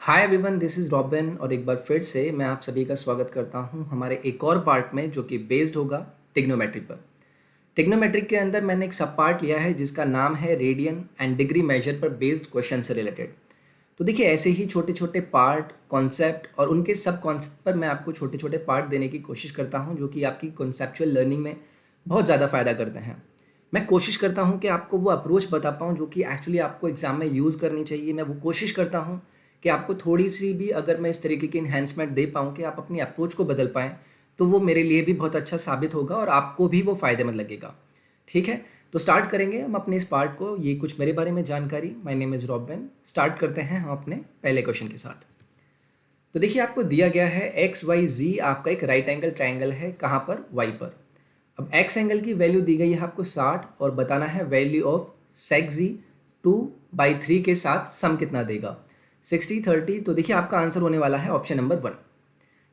Hi everyone, this is robin और एक बार फिर से मैं आप सभी का स्वागत करता हूं हमारे एक और पार्ट में जो कि बेस्ड होगा टिग्नोमेट्री पर। टिग्नोमेट्रिक के अंदर मैंने एक सब पार्ट लिया है जिसका नाम है रेडियन एंड डिग्री मेजर पर बेस्ड क्वेश्चन से रिलेटेड। तो देखिए, ऐसे ही छोटे छोटे पार्ट, कॉन्सेप्ट और उनके सब कॉन्सेप्ट पर मैं आपको छोटे छोटे पार्ट देने की कोशिश करता हूँ जो कि आपकी कॉन्सेप्चुअल लर्निंग में बहुत ज़्यादा फ़ायदा करते हैं। मैं कोशिश करता हूँ कि आपको वो अप्रोच बता पाऊँ जो कि एक्चुअली आपको एग्ज़ाम में यूज़ करनी चाहिए। मैं वो कोशिश करता हूँ कि आपको थोड़ी सी भी अगर मैं इस तरीके की इन्हेंसमेंट दे पाऊँ कि आप अपनी अप्रोच को बदल पाएँ, तो वो मेरे लिए भी बहुत अच्छा साबित होगा और आपको भी वो फ़ायदेमंद लगेगा। ठीक है, तो स्टार्ट करेंगे हम अपने इस पार्ट को। ये कुछ मेरे बारे में जानकारी। My name is robin. Start करते हैं हम अपने पहले क्वेश्चन के साथ। तो देखिए, आपको दिया गया है एक्स वाई जी आपका एक राइट एंगल ट्राइंगल है। कहाँ पर? वाई पर। अब एक्स एंगल की वैल्यू दी गई है आपको 60 और बताना है वैल्यू ऑफ सेक जी 2/3 के साथ सम कितना देगा, 60/30। तो देखिए, आपका आंसर होने वाला है ऑप्शन नंबर 1।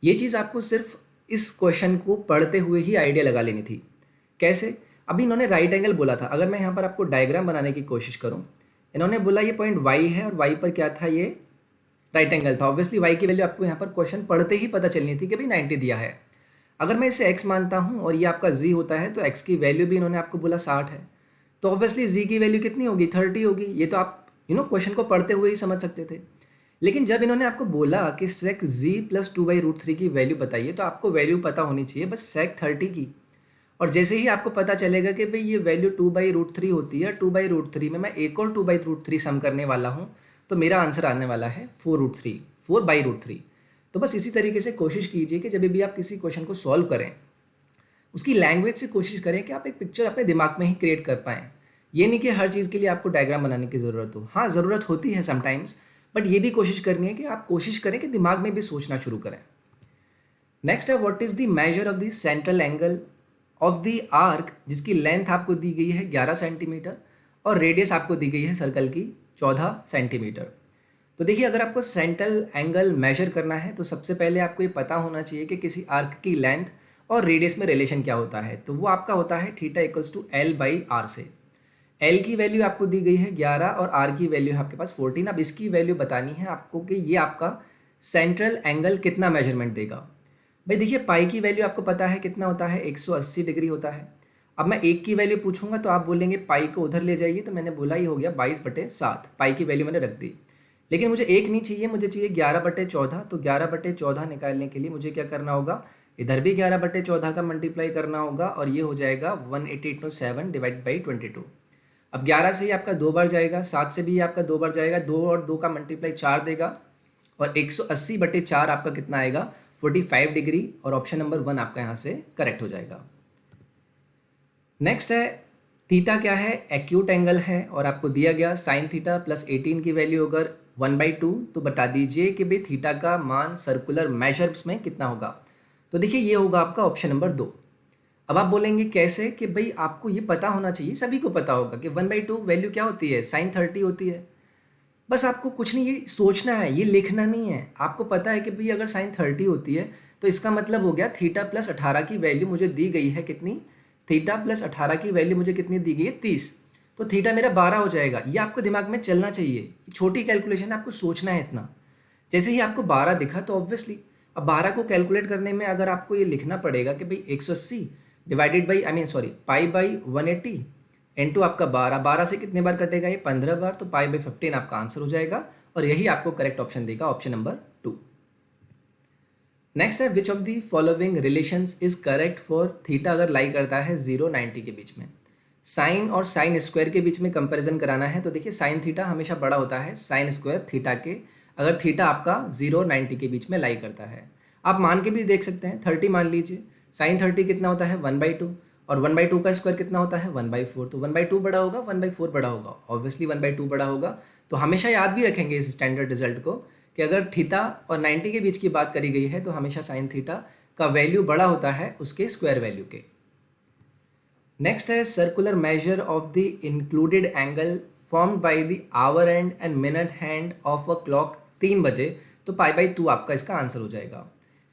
ये चीज़ आपको सिर्फ इस क्वेश्चन को पढ़ते हुए ही आइडिया लगा लेनी थी। कैसे? अभी इन्होंने राइट एंगल बोला था। अगर मैं यहाँ पर आपको डायग्राम बनाने की कोशिश करूँ, इन्होंने बोला ये पॉइंट वाई है और वाई पर क्या था, ये राइट एंगल था। ऑब्वियसली वाई की वैल्यू आपको यहाँ पर क्वेश्चन पढ़ते ही पता चलनी थी कि भाई 90 दिया है। अगर मैं इसे x मानता हूँ और ये आपका z होता है, तो x की वैल्यू भी इन्होंने आपको बोला 60 है, तो ऑब्वियसली z की वैल्यू कितनी होगी? 30 होगी। ये तो आप क्वेश्चन को पढ़ते हुए ही समझ सकते थे। लेकिन जब इन्होंने आपको बोला कि sec z प्लस 2/√3 की वैल्यू बताइए, तो आपको वैल्यू पता होनी चाहिए बस sec 30 की। और जैसे ही आपको पता चलेगा कि भाई ये वैल्यू 2/√3 होती है, 2/√3 में मैं एक और 2/√3 सम करने वाला हूँ, तो मेरा आंसर आने वाला है 4√3, 4/√3। तो बस इसी तरीके से कोशिश कीजिए कि जब भी आप किसी क्वेश्चन को सॉल्व करें, उसकी लैंग्वेज से कोशिश करें कि आप एक पिक्चर अपने दिमाग में ही क्रिएट कर पाएँ। ये नहीं कि हर चीज़ के लिए आपको डायग्राम बनाने की ज़रूरत हो। हाँ, ज़रूरत होती है समटाइम्स, बट ये भी कोशिश करनी है कि आप कोशिश करें कि दिमाग में भी सोचना शुरू करें। नेक्स्ट है, what is the measure of the central angle of the arc, जिसकी लेंथ आपको दी गई है 11 सेंटीमीटर और रेडियस आपको दी गई है सर्कल की 14 सेंटीमीटर। तो देखिए, अगर आपको सेंट्रल एंगल मेजर करना है तो सबसे पहले आपको ये पता होना चाहिए कि किसी आर्क की लेंथ और रेडियस में रिलेशन क्या होता है। तो वो आपका होता है थीटा इक्वल्स टू L/R से। L की वैल्यू आपको दी गई है 11 और R की वैल्यू है आपके पास 14। अब इसकी वैल्यू बतानी है आपको कि ये आपका सेंट्रल एंगल कितना मेजरमेंट देगा। भाई देखिए, पाई की वैल्यू आपको पता है कितना होता है, 180 डिग्री होता है। अब मैं एक की वैल्यू पूछूंगा तो आप बोलेंगे पाई को उधर ले जाइए, तो मैंने बोला ये हो गया 22/7। पाई की वैल्यू मैंने रख दी। लेकिन मुझे एक नहीं चाहिए, मुझे चाहिए 11/14। तो 11/14 निकालने के लिए मुझे क्या करना होगा? इधर भी 11/14 का मल्टीप्लाई करना होगा और ये हो जाएगा 1887 डिवाइड बाई 22। अब 11 से ही आपका 2 बार जाएगा, 7 से भी आपका 2 बार जाएगा, 2 और 2 का मल्टीप्लाई 4 देगा और 180/4 आपका कितना आएगा? 45 डिग्री। और ऑप्शन नंबर 1 आपका यहाँ से करेक्ट हो जाएगा। नेक्स्ट है, थीटा क्या है? एक्यूट एंगल है और आपको दिया गया साइन थीटा प्लस 18 की वैल्यू अगर 1/2, तो बता दीजिए कि भाई थीटा का मान सर्कुलर मेजर्स में कितना होगा। तो देखिए, ये होगा आपका ऑप्शन नंबर 2। अब आप बोलेंगे कैसे? कि भाई आपको ये पता होना चाहिए, सभी को पता होगा कि 1/2 वैल्यू क्या होती है? साइन 30 होती है। बस आपको कुछ नहीं, ये सोचना है, ये लिखना नहीं है। आपको पता है कि भाई अगर साइन 30 होती है तो इसका मतलब हो गया थीटा प्लस 18 की वैल्यू मुझे दी गई है कितनी? थीटा प्लस 18 की वैल्यू मुझे कितनी दी गई है? 30। तो थीटा मेरा 12 हो जाएगा। ये आपको दिमाग में चलना चाहिए। छोटी कैलकुलेशन, आपको सोचना है इतना। जैसे ही आपको 12 दिखा तो ऑब्वियसली अब 12 को कैलकुलेट करने में अगर आपको ये लिखना पड़ेगा कि भाई 180 divided by pi by 180 into आपका 12, 12 से कितने बार कटेगा? ये 15 बार। तो पाई बाई 15 आपका आंसर हो जाएगा और यही आपको करेक्ट ऑप्शन देगा, ऑप्शन नंबर 2। नेक्स्ट है, which of the following relations is correct for theta अगर लाई करता है 0-90 के बीच में। साइन और साइन स्क्वायर के बीच में कंपैरिजन कराना है। तो देखिए, साइन थीटा हमेशा बड़ा होता है साइन स्क्वायर थीटा के, अगर थीटा आपका 0-90 के बीच में लाई करता है। आप मान के भी देख सकते हैं, 30 मान लीजिए। साइन 30 कितना होता है? 1/2 और 1/2 का स्क्वायर कितना होता है? 1/4। तो 1/2 बड़ा होगा, 1/4 बड़ा होगा, ऑब्वियसली 1/2 बड़ा होगा। तो हमेशा याद भी रखेंगे इस स्टैंडर्ड रिजल्ट को कि अगर थीटा और 90 के बीच की बात करी गई है तो हमेशा साइन थीटा का वैल्यू बड़ा होता है उसके स्क्वायर वैल्यू के। नेक्स्ट है, circular measure of the included angle formed by the our and and minute hand of a clock 3 बजे। तो पाई/2 आपका इसका आंसर हो जाएगा।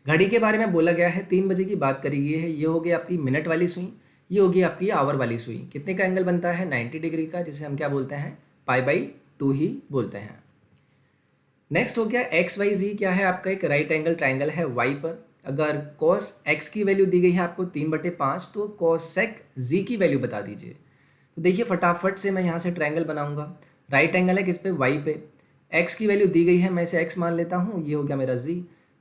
घड़ी के बारे में बोला गया है, 3 बजे की बात करी गई है। ये हो गई आपकी मिनट वाली सुई, ये होगी आपकी आवर वाली सुई। कितने का एंगल बनता है? 90 डिग्री का, जिसे हम क्या बोलते हैं? पाई/2 ही बोलते हैं। नेक्स्ट हो गया एक्स वाई जी, क्या है आपका एक राइट एंगल ट्राइंगल है वाई पर। अगर कॉस एक्स की वैल्यू दी गई है आपको 3/5, तो कॉसेक जी की वैल्यू बता दीजिए। तो देखिए फटाफट से मैं यहाँ से ट्राइंगल बनाऊंगा। राइट एंगल है किस पे, वाई पे। एक्स की वैल्यू दी गई है, मैं इसे एक्स मान लेता हूँ, ये हो गया मेरा जी।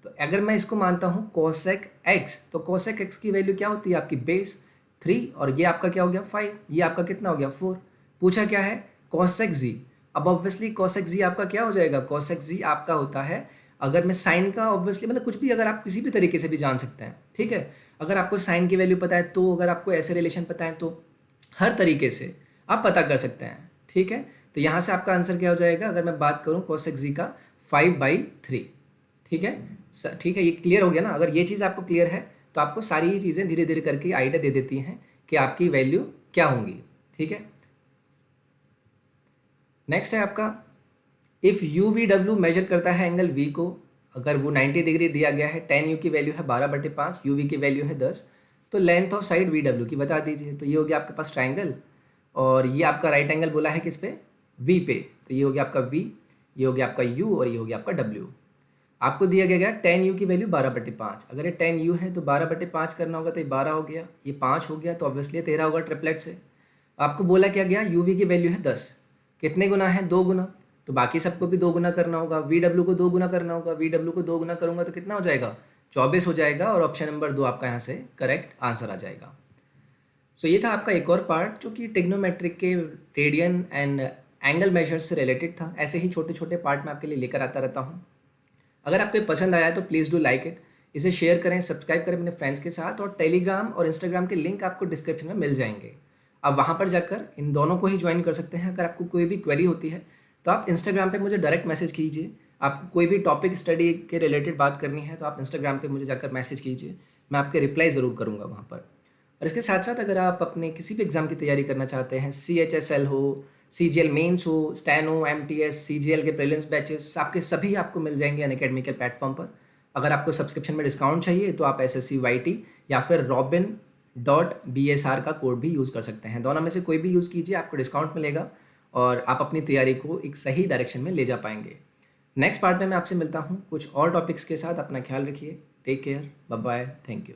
तो अगर मैं इसको मानता हूँ कोसेक एक्स, तो कोसेक एक्स की वैल्यू क्या होती है आपकी बेस 3, और ये आपका क्या हो गया 5, ये आपका कितना हो गया 4। पूछा क्या है कोसेक जी। अब ऑब्वियसली कोसेक जी आपका क्या हो जाएगा, कोसेक जी आपका होता है, अगर मैं साइन का ऑब्वियसली मतलब कुछ भी अगर आप किसी भी तरीके से भी जान सकते हैं, ठीक है। अगर आपको साइन की वैल्यू पता है तो, अगर आपको ऐसे रिलेशन पता है तो, हर तरीके से आप पता कर सकते हैं, ठीक है। तो यहाँ से आपका आंसर क्या हो जाएगा, अगर मैं बात करूँ कोसेक जी का 5/3, ठीक है। ठीक है, ये क्लियर हो गया ना। अगर ये चीज़ आपको क्लियर है तो आपको सारी ये चीज़ें धीरे धीरे करके आइडिया दे देती हैं कि आपकी वैल्यू क्या होंगी, ठीक है। नेक्स्ट है आपका, if you V W measure करता है एंगल वी को, अगर वो 90 डिग्री दिया गया है, टेन यू की वैल्यू है 12/5, यू वी की वैल्यू है 10, तो length of side V W की बता दीजिए। तो ये हो गया आपके पास ट्राइंगल, और ये आपका राइट एंगल बोला है किस पे, वी पे। तो ये हो गया आपका वी, ये हो गया आपका यू, और ये हो गया आपका डब्ल्यू। आपको दिया गया 10 यू की वैल्यू 12/5। अगर ये 10 यू है तो 12/5 करना होगा, तो ये 12 हो गया, ये 5 हो गया, तो ऑब्वियसली 13 होगा ट्रिपलेट से। आपको बोला क्या गया, यू वी की वैल्यू है 10, कितने गुना है, 2 गुना, तो बाकी सबको भी 2 गुना करना होगा। वी डब्ल्यू को 2 गुना करना होगा, वी डब्ल्यू को 2 गुना करूंगा तो कितना हो जाएगा, 24 हो जाएगा, और ऑप्शन नंबर 2 आपका यहाँ से करेक्ट आंसर आ जाएगा। सो ये था आपका एक और पार्ट जो कि टिग्नोमेट्रिक के रेडियन एंड एंगल मेजर्स से रिलेटेड था। ऐसे ही छोटे छोटे पार्ट मैं आपके लिए लेकर आता रहता हूँ। अगर आपको ये पसंद आया तो प्लीज़ डू लाइक इट, इसे शेयर करें, सब्सक्राइब करें अपने फ्रेंड्स के साथ, और टेलीग्राम और इंस्टाग्राम के लिंक आपको डिस्क्रिप्शन में मिल जाएंगे। आप वहाँ पर जाकर इन दोनों को ही ज्वाइन कर सकते हैं। अगर आपको कोई भी क्वेरी होती है तो आप इंस्टाग्राम पे मुझे डायरेक्ट मैसेज कीजिए। आपको कोई भी टॉपिक स्टडी के रिलेटेड बात करनी है तो आप इंस्टाग्राम पे मुझे जाकर मैसेज कीजिए, मैं आपके रिप्लाई ज़रूर करूँगा वहाँ पर। और इसके साथ साथ अगर आप अपने किसी भी एग्ज़ाम की तैयारी करना चाहते हैं, CHSL हो, CGL मेंस हो, स्टैनो, MTS, CGL के प्रीलिम्स बैचेस आपके सभी आपको मिल जाएंगे अनअकैडमी के प्लेटफॉर्म पर। अगर आपको सब्सक्रिप्शन में डिस्काउंट चाहिए तो आप SSCYT या फिर robin.bsr का कोड भी यूज़ कर सकते हैं। दोनों में से कोई भी यूज़ कीजिए, आपको डिस्काउंट मिलेगा और आप अपनी तैयारी को एक सही डायरेक्शन में ले जा पाएंगे। नेक्स्ट पार्ट में मैं आपसे मिलता हूँ कुछ और टॉपिक्स के साथ। अपना ख्याल रखिए, take care, bye bye, thank you.